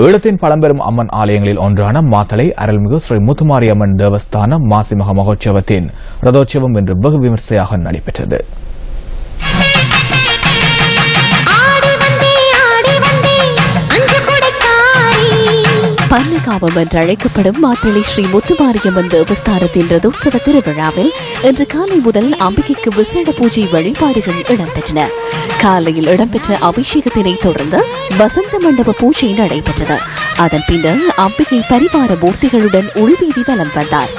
ஈழத்தின் பழம்பெரும் அம்மன் ஆலயங்களில் ஒன்றான மாத்தளை அருள்மிகு ஸ்ரீ முத்துமாரியம்மன் தேவஸ்தான மாசிமக மகோற்சவத்தின் ரதோற்சவம் இன்று வெகு விமர்சையாக நடைபெற்றது. பன்னிகாவம் என்று அழைக்கப்படும் மாத்தளை ஸ்ரீ முத்துமாரியம்மன் தேவஸ்தானத்தின் ரதோற்சவ திருவிழாவில் இன்று காலை முதல் அம்பிகைக்கு விசேட பூஜை வழிபாடுகள் இடம்பெற்றன. காலையில் இடம்பெற்ற அபிஷேகத்தினை தொடர்ந்து வசந்த மண்டப பூஜை நடைபெற்றது. அதன் பின்னர் அம்பிகை பரிவார மூர்த்திகளுடன் உள்வீதி வலம் வந்தார்.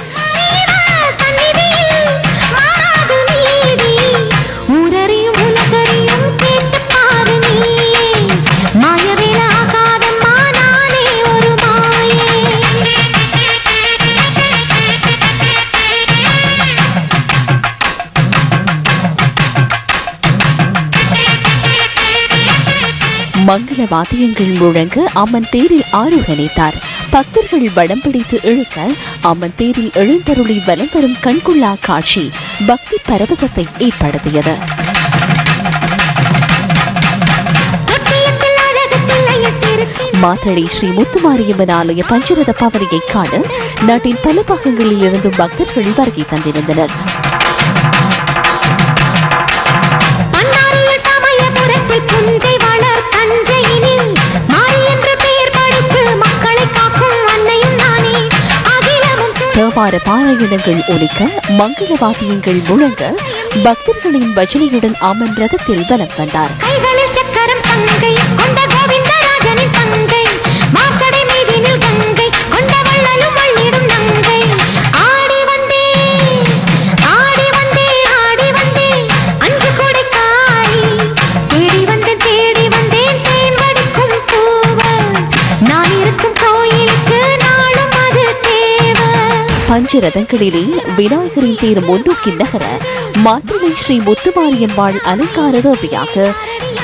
மங்கள வாத்தியங்கள் முழங்க அம்மன் தேரில் ஆரோகணித்தார். பக்தர்கள் வடம் பிடித்து இழுக்க அம்மன் தேரில் எழுந்தருளி வலம் வரும் கண்கொள்ளா காட்சி பக்தி பரவசத்தை ஏற்படுத்தியது. மாத்தளை ஸ்ரீ முத்துமாரியம்மன் ஆலய பஞ்சரத பவனியை காண நாட்டின் பல பாகங்களில் இருந்தும் பக்தர்கள் வருகை தந்திருந்தனர். தேவார பாராயணங்கள் ஒலிக்க மங்கள வாத்தியங்கள் முழங்க பக்தர்களின் பஜனையுடன் அம்மன் ரதத்தில் வலம் வந்தார். பஞ்சரதங்களிலே விநாயகரின் தேர் முன்னோக்கி நகர மாத்தளை ஸ்ரீ முத்துமாரியம்மாள் அலங்கார தேவியாக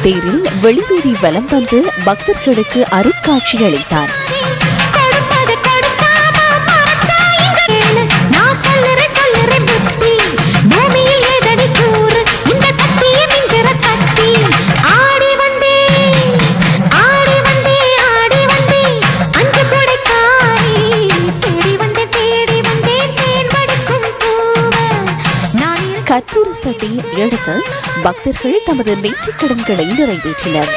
தேரில் வெளிவீதி வலம் வந்து பக்தர்களுக்கு அருட்காட்சி அளித்தார். கற்பூர சட்டி எடுத்து பக்தர்கள் தமது நேற்றுக் கடன்களை நிறைவேற்றினர்.